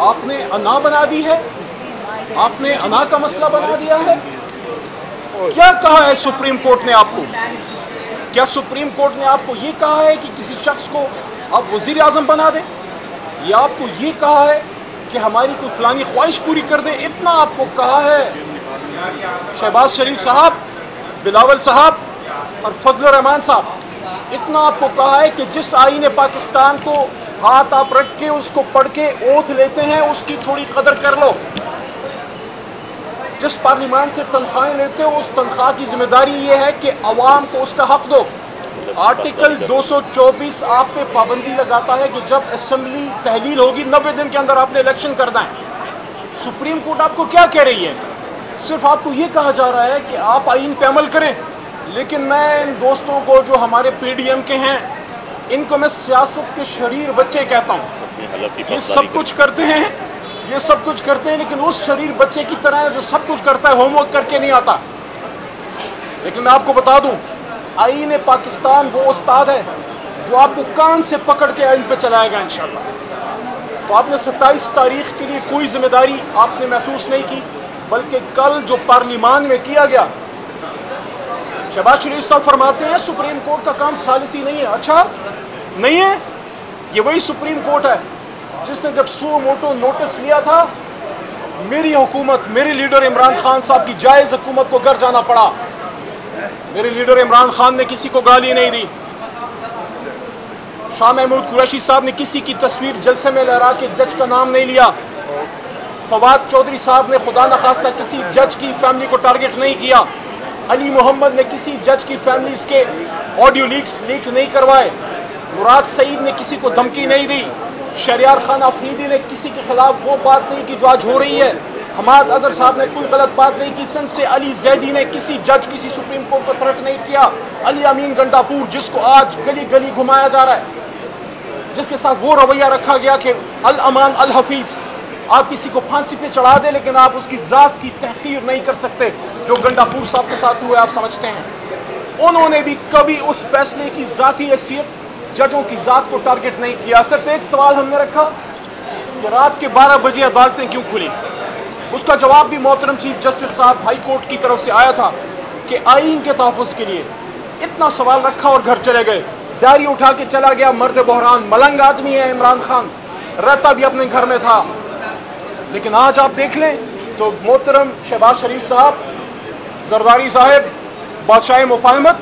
آپ نے انا بنا دی ہے، آپ نے انا کا مسئلہ بنا دیا ہے. کیا کہا ہے سپریم کورٹ نے آپ کو؟ کیا سپریم کورٹ نے آپ کو یہ کہا ہے کہ کسی شخص کو آپ وزیر اعظم بنا دیں؟ یا آپ کو یہ کہا ہے کہ ہماری کوئی فلانی خواہش پوری کر دیں؟ اتنا آپ کو کہا ہے شہباز شریف صاحب، بلاول صاحب اور فضل الرحمان صاحب، اتنا آپ کو کہا ہے کہ جس آئین پاکستان کو ہاتھ آپ رکھ کے اس کو پڑھ کے اوتھ لیتے ہیں اس کی تھوڑی قدر کر لو. جس پارلیمان سے تنخواہیں لیتے ہو اس تنخواہ کی ذمہ داری یہ ہے کہ عوام کو اس کا حق دو. آرٹیکل 224 آپ پہ پابندی لگاتا ہے کہ جب اسمبلی تحلیل ہوگی 90 دن کے اندر آپ نے الیکشن کرنا ہے. سپریم کورٹ آپ کو کیا کہہ رہی ہے؟ صرف آپ کو یہ کہا جا رہا ہے کہ آپ آئین پہ عمل کریں. لیکن میں ان دوستوں کو جو ہمارے پی ڈی ایم کے ہیں، ان کو میں سیاست کے شریر بچے کہتا ہوں. یہ سب کچھ کرتے ہیں، یہ سب کچھ کرتے ہیں، لیکن اس شریر بچے کی طرح ہے جو سب کچھ کرتا ہے، ہوم ورک کر کے نہیں آتا. لیکن میں آپ کو بتا دوں، آئین پاکستان وہ استاد ہے جو آپ کو کان سے پکڑ کے آئین پہ چلائے گا انشاءاللہ. تو آپ نے 27 تاریخ کے لیے کوئی ذمہ داری آپ نے محسوس نہیں کی، بلکہ کل جو پارلیمان میں کیا گیا، شہباز شریف صاحب فرماتے ہیں سپریم کورٹ کا کام ثالثی نہیں ہے. اچھا نہیں ہے؟ یہ وہی سپریم کورٹ ہے جس نے جب سو موٹو نوٹس لیا تھا، میری حکومت، میرے لیڈر عمران خان صاحب کی جائز حکومت کو گھر جانا پڑا. میرے لیڈر عمران خان نے کسی کو گالی نہیں دی. شاہ محمود قریشی صاحب نے کسی کی تصویر جلسے میں لہرا کے جج کا نام نہیں لیا. فواد چودھری صاحب نے خدا نخواستہ کسی جج کی فیملی کو ٹارگٹ نہیں کیا. علی محمد نے کسی جج کی فیملیز کے آڈیو لیک نہیں کروائے. مراد سعید نے کسی کو دھمکی نہیں دی. شہریار خان افریدی نے کسی کے خلاف وہ بات نہیں کی جو آج ہو رہی ہے. حماد اظہر صاحب نے کوئی غلط بات نہیں کی. سن سے علی زیدی نے کسی جج، کسی سپریم کورٹ کو تھرٹ نہیں کیا. علی امین گنڈاپور جس کو آج گلی گلی گھمایا جا رہا ہے، جس کے ساتھ وہ رویہ رکھا گیا کہ الامان الحفیظ، آپ کسی کو پھانسی پہ چڑھا دیں لیکن آپ اس کی ذات کی تحقیر نہیں کر سکتے، جو گنڈاپور صاحب کے ساتھ ہوئے آپ سمجھتے ہیں. انہوں نے بھی کبھی اس فیصلے کی ذاتی حیثیت ججوں کی ذات کو ٹارگٹ نہیں کیا. صرف ایک سوال ہم نے رکھا کہ رات کے 12 بجے عدالتیں کیوں کھلی؟ اس کا جواب بھی محترم چیف جسٹس صاحب ہائی کورٹ کی طرف سے آیا تھا کہ آئین کے تحفظ کے لیے. اتنا سوال رکھا اور گھر چلے گئے. ڈائری اٹھا کے چلا گیا مرد بحران. ملنگ آدمی ہے عمران خان، رہتا بھی اپنے گھر میں تھا. لیکن آج آپ دیکھ لیں تو محترم شہباز شریف صاحب، زرداری صاحب، بادشاہ مفاہمت،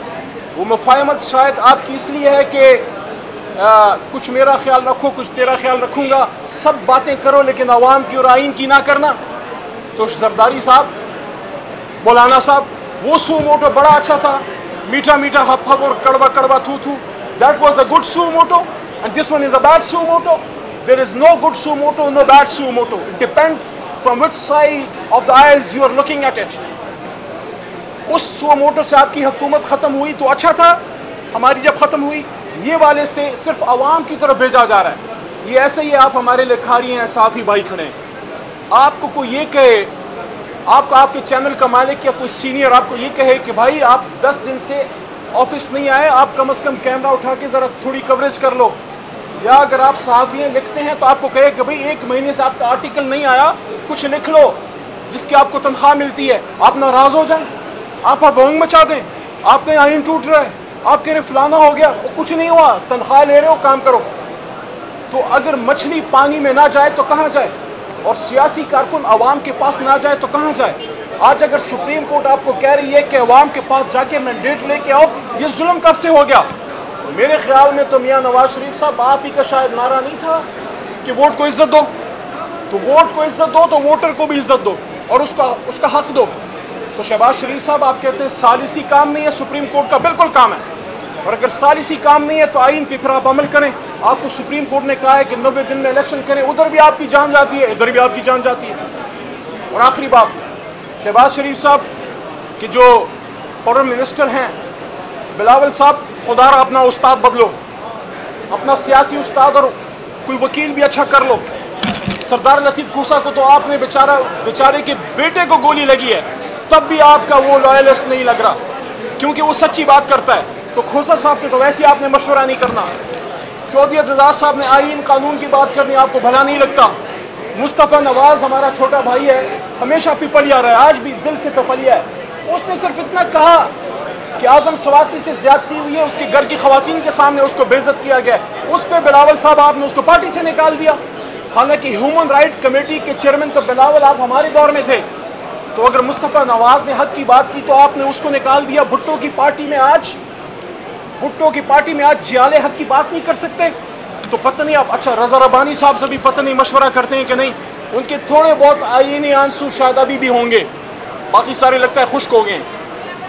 وہ مفاہمت شاید آپ کی اس لیے ہے کہ کچھ میرا خیال رکھو کچھ تیرا خیال رکھوں گا، سب باتیں کرو لیکن عوام کی اور آئین کی نہ کرنا. تو زرداری صاحب، مولانا صاحب، وہ سو موٹو بڑا اچھا تھا، میٹھا میٹھا ہپ ہپ اور کڑوا کڑوا تھو تھو. That was a good so motto and this one is a bad so motto. There is no good suo moto, no bad suo moto. It depends from which side of the aisles you are looking at it. اس suo moto سے آپ کی حکومت ختم ہوئی تو اچھا تھا، ہماری جب ختم ہوئی یہ والے سے صرف عوام کی طرف بھیجا جا رہا ہے. یہ ایسے ہی آپ ہمارے لیے کھاری ہیں، صافی بھائی کھڑے ہیں. آپ کو کوئی یہ کہے، آپ کے چینل کا مالک یا کوئی سینئر آپ کو یہ کہے کہ بھائی آپ 10 دن سے آفس نہیں آئے، آپ کم از کم کیمرہ اٹھا کے ذرا تھوڑی کوریج کر لو. یا اگر آپ صحافیاں لکھتے ہیں تو آپ کو کہے کہ بھئی 1 مہینے سے آپ کا آرٹیکل نہیں آیا، کچھ لکھ لو جس کی آپ کو تنخواہ ملتی ہے. آپ ناراض ہو جائیں، آپ بھونگ مچا دیں، آپ کے آئین ٹوٹ رہا ہے، آپ کہہ رہے فلانا ہو گیا، وہ کچھ نہیں ہوا، تنخواہ لے رہے ہو، کام کرو. تو اگر مچھلی پانی میں نہ جائے تو کہاں جائے؟ اور سیاسی کارکن عوام کے پاس نہ جائے تو کہاں جائے؟ آج اگر سپریم کورٹ آپ کو کہہ رہی ہے کہ عوام کے پاس جا کے مینڈیٹ لے کے آؤ، یہ ظلم کب سے ہو گیا؟ میرے خیال میں تو میاں نواز شریف صاحب آپ ہی کا شاید نعرہ نہیں تھا کہ ووٹ کو عزت دو. تو ووٹ کو عزت دو تو ووٹر کو بھی عزت دو اور اس کا حق دو. تو شہباز شریف صاحب آپ کہتے ہیں ثالثی کام نہیں ہے، سپریم کورٹ کا بالکل کام ہے. اور اگر ثالثی کام نہیں ہے تو آئین پہ پھر آپ عمل کریں. آپ کو سپریم کورٹ نے کہا ہے کہ 90 دن میں الیکشن کریں، ادھر بھی آپ کی جان جاتی ہے، ادھر بھی آپ کی جان جاتی ہے. اور آخری بات، شہباز شریف صاحب کہ جو فورن منسٹر ہیں، بلاول صاحب، خدا را اپنا استاد بدلو، اپنا سیاسی استاد اور کوئی وکیل بھی اچھا کر لو. سردار لطیف کھوسا کو تو آپ نے بیچارے کے بیٹے کو گولی لگی ہے، تب بھی آپ کا وہ لائلسٹ نہیں لگ رہا کیونکہ وہ سچی بات کرتا ہے. تو کھوسا صاحب سے تو ویسے آپ نے مشورہ نہیں کرنا. چودھری اعتزاز صاحب نے آئین قانون کی بات کرنی، آپ کو بھلا نہیں لگتا. मुस्तफ़ा नवाज हमारा छोटा भाई है, हमेशा पिपलिया रहा है, आज भी दिल से पिपलिया है। उसने सिर्फ इतना कहा कि आजम सवाती से ज्यादती हुई है, उसके घर की खवातीन के सामने उसको बेइज्जत किया गया, उस पर बिलावल साहब आपने उसको पार्टी से निकाल दिया। हालांकि ह्यूमन राइट कमेटी के चेयरमैन तो बिलावल आप हमारे दौर में थे, तो अगर मुस्तफ़ा नवाज ने हक की बात की तो आपने उसको निकाल दिया। भुट्टो की पार्टी में आज जियाले हक की बात नहीं कर सकते, तो पता नहीं आप, अच्छा रजा रबानी साहब से भी पता नहीं मशवरा करते हैं कि नहीं, उनके थोड़े बहुत आईनी आंसू शायद अभी भी होंगे, बाकी सारे लगता है खुश्क हो गए।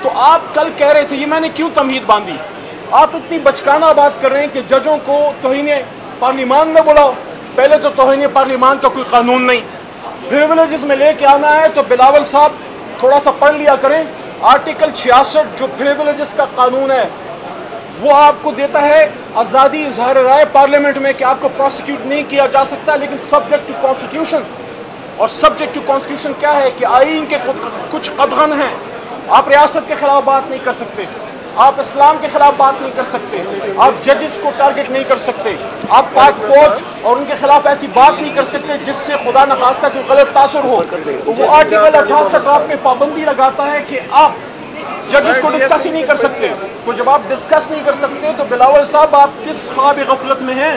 तो आप कल कह रहे थे, ये मैंने क्यों तमहीद बांधी, आप इतनी बचकाना बात कर रहे हैं कि जजों को तौहीन पार्लिमान में बुलाओ। पहले तो तौहीन पार्लिमान का कोई कानून नहीं, प्रिविलेजेस में लेके आना है तो बिलावल साहब थोड़ा सा पढ़ लिया करें। आर्टिकल 66 जो प्रिविलेजेस का कानून है वो आपको देता है आजादी इजहार राय पार्लियामेंट में कि आपको प्रोसिक्यूट नहीं किया जा सकता, लेकिन सब्जेक्ट टू कॉन्स्टिट्यूशन। और सब्जेक्ट टू कॉन्स्टिट्यूशन क्या है कि आईन के कुछ कदगन हैं। आप रियासत के खिलाफ बात नहीं कर सकते, आप इस्लाम के खिलाफ बात नहीं कर सकते, आप जजेस को टारगेट नहीं कर सकते, आप पाक फौज और उनके खिलाफ ऐसी बात नहीं कर सकते जिससे खुदा न खास्ता कोई गलत तासुर हो। तो वो आर्टिकल 68 आप पे पाबंदी लगाता है कि आप जजेस को डिस्कस ही नहीं कर सकते। तो जब आप डिस्कस नहीं कर सकते तो बिलावल साहब आप किस ख्वाब गफलत में हैं?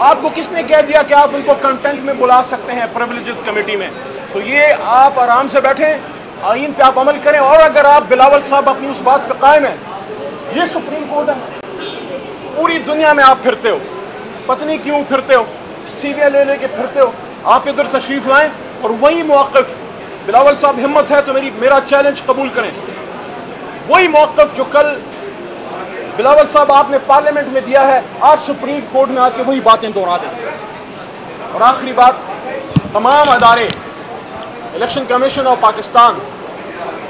आपको किसने कह दिया कि आप उनको कंटेंट में बुला सकते हैं प्रिविलेजेस कमेटी में? तो ये आप आराम से बैठें, आईन पे आप अमल करें। और अगर आप बिलावल साहब अपनी उस बात पर कायम है, ये सुप्रीम कोर्ट है, पूरी दुनिया में आप फिरते हो, पता नहीं क्यों फिरते हो, सीवियां ले लेके फिरते हो, आप इधर तशरीफ लाएं और वही मौक़िफ़, बिलावल साहब हिम्मत है तो मेरा चैलेंज कबूल करें, वही मौक़िफ़ जो कल बिलावल साहब आपने पार्लियामेंट में दिया है, आज सुप्रीम कोर्ट में आके वही बातें दोहरा दें। और आखिरी बात, तमाम अदारे, इलेक्शन कमीशन ऑफ पाकिस्तान,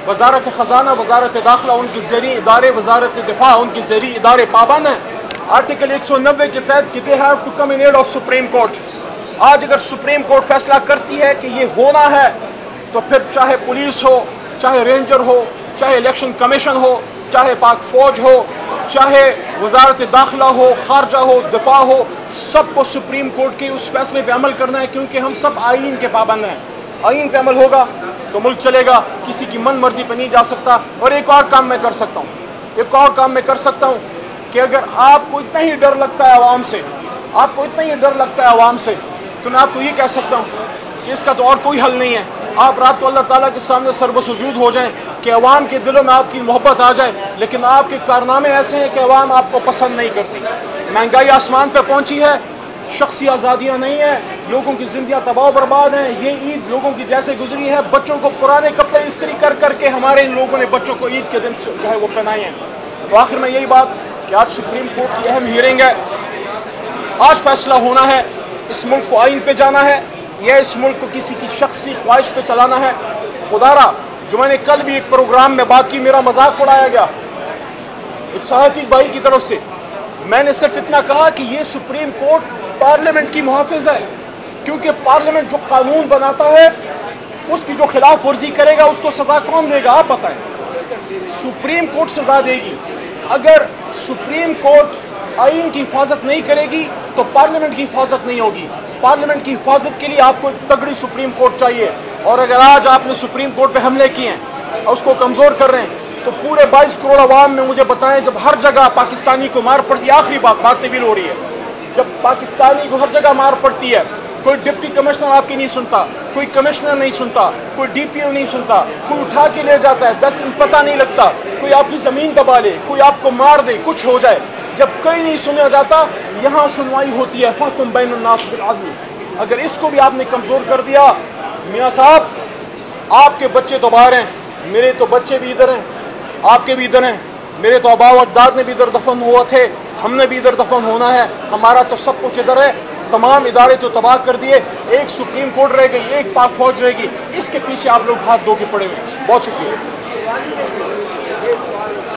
वजारत खजाना, वजारत दाखिला, उनके ज़ेरी इदारे, वजारत दिफा, उनके ज़ेरी इदारे पाबंद हैं आर्टिकल 190 के तहत कि they have to come in aid of supreme court. आज अगर सुप्रीम कोर्ट फैसला करती है कि ये होना है तो फिर चाहे पुलिस हो, चाहे रेंजर हो, चाहे इलेक्शन कमीशन हो, चाहे पाक फौज हो, चाहे वजारत दाखिला हो, खारजा हो, दिफा हो, सबको सुप्रीम कोर्ट के उस फैसले पर अमल करना है, क्योंकि हम सब आईन के पाबंद हैं। आईन पे अमल होगा तो मुल्क चलेगा, किसी की मन मर्जी पे नहीं जा सकता। और एक और काम मैं कर सकता हूं, कि अगर आपको इतना ही डर लगता है आवाम से, तो मैं आपको ये कह सकता हूं कि इसका तो और कोई हल नहीं है। आप रात को अल्लाह ताला के सामने सर्वसुजूद हो जाएं कि अवाम के दिलों में आपकी मोहब्बत आ जाए, लेकिन आपके कारनामे ऐसे हैं कि अवाम आपको पसंद नहीं करती। महंगाई आसमान पर पहुंची है, शख्सी आज़ादियां नहीं है, लोगों की जिंदगियां तबाह बर्बाद हैं। ये ईद लोगों की जैसे गुजरी है, बच्चों को पुराने कपड़े इस्त्री कर करके हमारे इन लोगों ने बच्चों को ईद के दिन जो है वो पहनाए हैं। तो आखिर में यही बात कि आज सुप्रीम कोर्ट की अहम हियरिंग है, आज फैसला होना है, इस मुल्क को आईन पे जाना है या इस मुल्क को किसी की शख्सी ख्वाहिश पे चलाना है। खुदारा, जो मैंने कल भी एक प्रोग्राम में बात की, मेरा मजाक उड़ाया गया एक सहाफ़ी भाई की तरफ से। मैंने सिर्फ इतना कहा कि ये सुप्रीम कोर्ट पार्लियामेंट की मुहाफिज है, क्योंकि पार्लियामेंट जो कानून बनाता है उसकी जो खिलाफ वर्जी करेगा उसको सजा कौन देगा? आप बताएं। सुप्रीम कोर्ट सजा देगी। अगर सुप्रीम कोर्ट आईन की हिफाजत नहीं करेगी तो पार्लियामेंट की हिफाजत नहीं होगी। पार्लियामेंट की हिफाजत के लिए आपको एक तगड़ी सुप्रीम कोर्ट चाहिए। और अगर आज आपने सुप्रीम कोर्ट पे हमले किए हैं और उसको कमजोर कर रहे हैं, तो पूरे 22 करोड़ अवाम में मुझे बताएं, जब हर जगह पाकिस्तानी को मार पड़ती है, आखिरी बात तवील हो रही है, जब पाकिस्तानी को हर जगह मार पड़ती है, कोई डिप्टी कमिश्नर आपकी नहीं सुनता, कोई कमिश्नर नहीं सुनता, कोई डीपीओ नहीं सुनता, कोई उठा के ले जाता है, 10 दिन पता नहीं लगता, कोई आपकी जमीन दबा ले, कोई आपको मार दे, कुछ हो जाए, जब कोई नहीं सुना जाता, यहां सुनवाई होती है, फहकुम बैनुन्नास बिल अदल। अगर इसको भी आपने कमजोर कर दिया, मियां साहब, आपके बच्चे तो बाहर हैं, मेरे तो बच्चे भी इधर हैं, आपके भी इधर हैं, मेरे तो आबा अजदाद ने भी इधर दफन हुआ थे, हमने भी इधर दफन होना है, हमारा तो सब कुछ इधर है। तमाम इदारे तो तबाह कर दिए, एक सुप्रीम कोर्ट रह गई, एक पाक फौज रहेगी, इसके पीछे आप लोग हाथ धो के पड़े हुए। बहुत शुक्रिया।